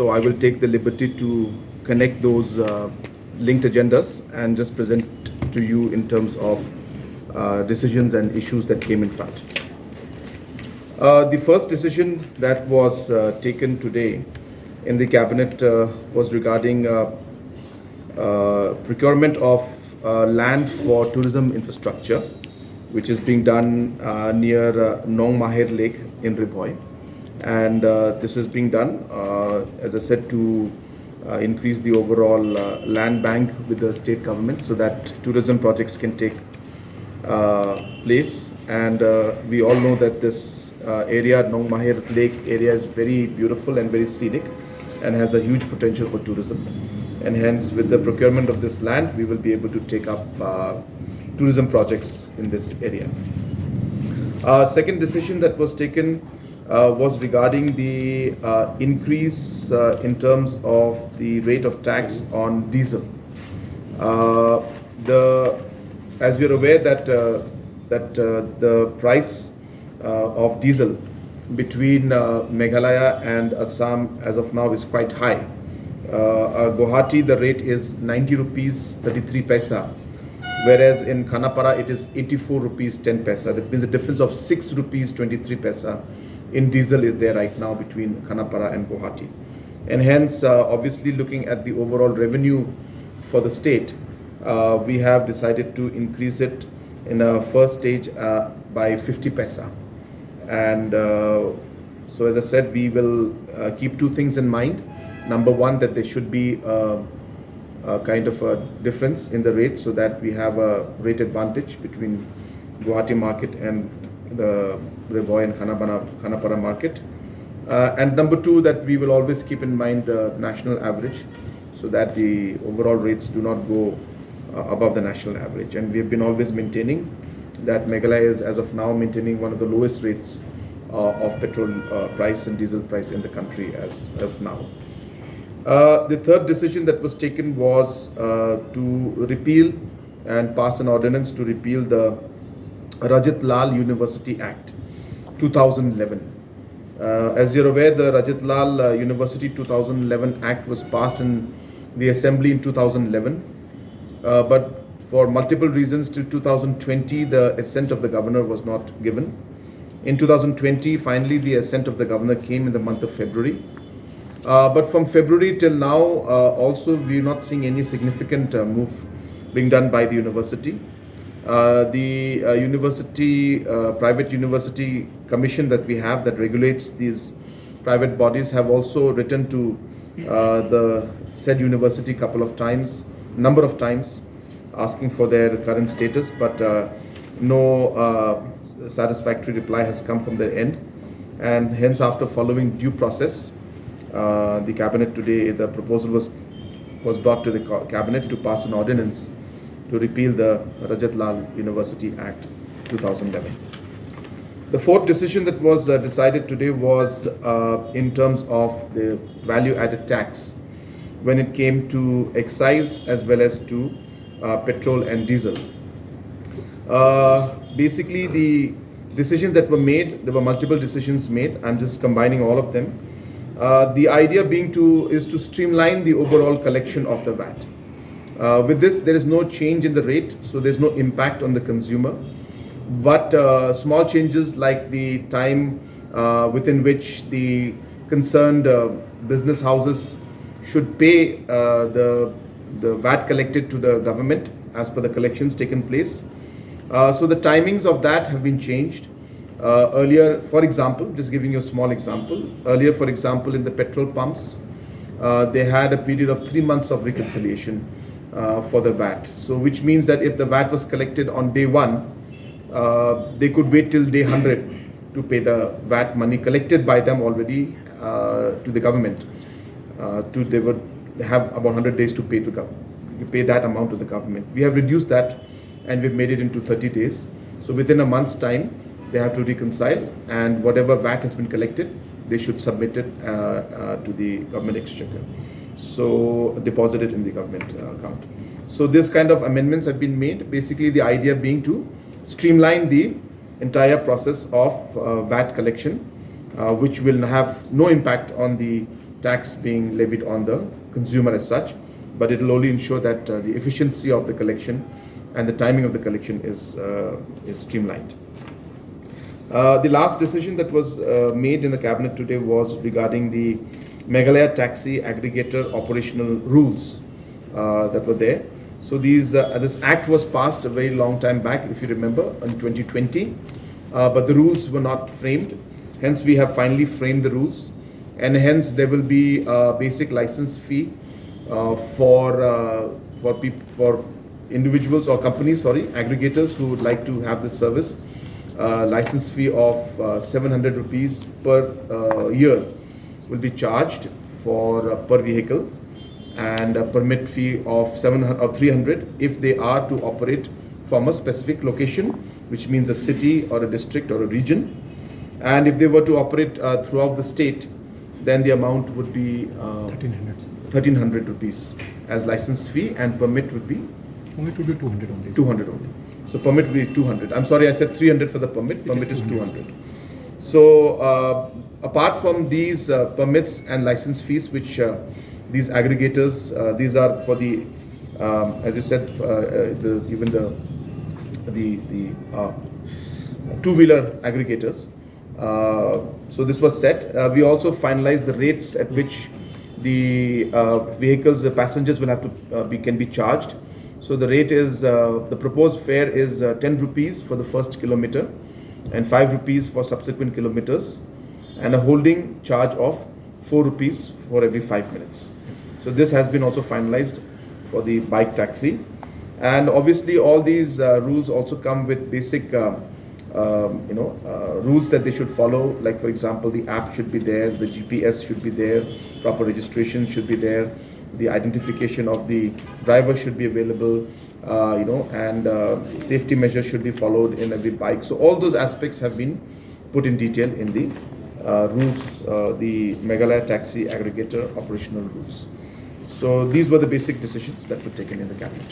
So I will take the liberty to connect those linked agendas and just present to you in terms of decisions and issues that came in front. The first decision that was taken today in the cabinet was regarding procurement of land for tourism infrastructure, which is being done near Nong Mahir Lake in Ribhoi. And this is being done, as I said, to increase the overall land bank with the state government so that tourism projects can take place. And we all know that this area, Nong Mahir Lake area, is very beautiful and very scenic and has a huge potential for tourism. And hence, with the procurement of this land, we will be able to take up tourism projects in this area. Second decision that was taken was regarding the increase in terms of the rate of tax on diesel. As you're aware that the price of diesel between Meghalaya and Assam as of now is quite high. Guwahati, the rate is 90 rupees 33 paisa, whereas in Khanapara it is 84 rupees 10 paisa. That means a difference of 6 rupees 23 paisa in diesel is there right now between Khanapara and Guwahati. And hence, obviously looking at the overall revenue for the state, we have decided to increase it in a first stage by 50 paisa. And so as I said, we will keep two things in mind. Number one, that there should be a kind of a difference in the rate so that we have a rate advantage between Guwahati market and the Ribhoi and Khanapara market. And number two, that we will always keep in mind the national average so that the overall rates do not go above the national average. And we have been always maintaining that Meghalaya is, as of now, maintaining one of the lowest rates of petrol price and diesel price in the country as of now. The third decision that was taken was to repeal and pass an ordinance to repeal the Rajat Lal University Act 2011. As you're aware, the Rajat Lal University 2011 Act was passed in the Assembly in 2011, but for multiple reasons till 2020 the assent of the governor was not given. In 2020, finally the assent of the governor came in the month of February. But from February till now, also we're not seeing any significant move being done by the university. The private university commission that we have that regulates these private bodies have also written to the said university number of times, asking for their current status, but no satisfactory reply has come from their end. And hence, after following due process, the cabinet today, the proposal was brought to the cabinet to pass an ordinance to repeal the Rajat Lal University Act 2011. The fourth decision that was decided today was in terms of the value-added tax when it came to excise as well as to petrol and diesel. Basically, the decisions that were made, there were multiple decisions made. I'm just combining all of them. The idea being is to streamline the overall collection of the VAT. With this, there is no change in the rate, so there's no impact on the consumer. But small changes like the time within which the concerned business houses should pay the VAT collected to the government as per the collections taken place. So the timings of that have been changed. Earlier, for example, just giving you a small example, earlier, for example, in the petrol pumps, they had a period of 3 months of reconciliation for the VAT. So which means that if the VAT was collected on day 1, they could wait till day 100 to pay the VAT money collected by them already to the government. They would have about 100 days to pay that amount to the government. We have reduced that and we've made it into 30 days. So within a month's time, they have to reconcile, and whatever VAT has been collected, they should submit it to the government exchequer. So deposit it in the government account. So this kind of amendments have been made. Basically, the idea being to streamline the entire process of VAT collection, which will have no impact on the tax being levied on the consumer as such, but it will only ensure that the efficiency of the collection and the timing of the collection is streamlined. The last decision that was made in the cabinet today was regarding the Meghalaya taxi aggregator operational rules that were there. So this act was passed a very long time back, if you remember, in 2020, but the rules were not framed. Hence, we have finally framed the rules, and hence there will be a basic license fee for individuals or companies, aggregators who would like to have this service. License fee of 700 rupees per year will be charged for per vehicle, and a permit fee of 300 if they are to operate from a specific location, which means a city or a district or a region. And if they were to operate throughout the state, then the amount would be 1300 rupees as license fee, and permit would be 200 only. 200 only. So permit will be 200. I'm sorry, I said 300 for the permit. Permit is 200. So apart from these permits and license fees, which these aggregators, these are for the, as you said, even the two-wheeler aggregators. So this was set. We also finalized the rates at which the vehicles, the passengers will have to can be charged. So the rate is, the proposed fare is 10 rupees for the first kilometer and 5 rupees for subsequent kilometers, and a holding charge of 4 rupees for every 5 minutes. So this has been also finalized for the bike taxi. And obviously all these rules also come with basic rules that they should follow. Like for example, the app should be there, the GPS should be there, proper registration should be there, the identification of the driver should be available, and safety measures should be followed in every bike. So all those aspects have been put in detail in the rules, the Meghalaya taxi aggregator operational rules. So these were the basic decisions that were taken in the cabinet.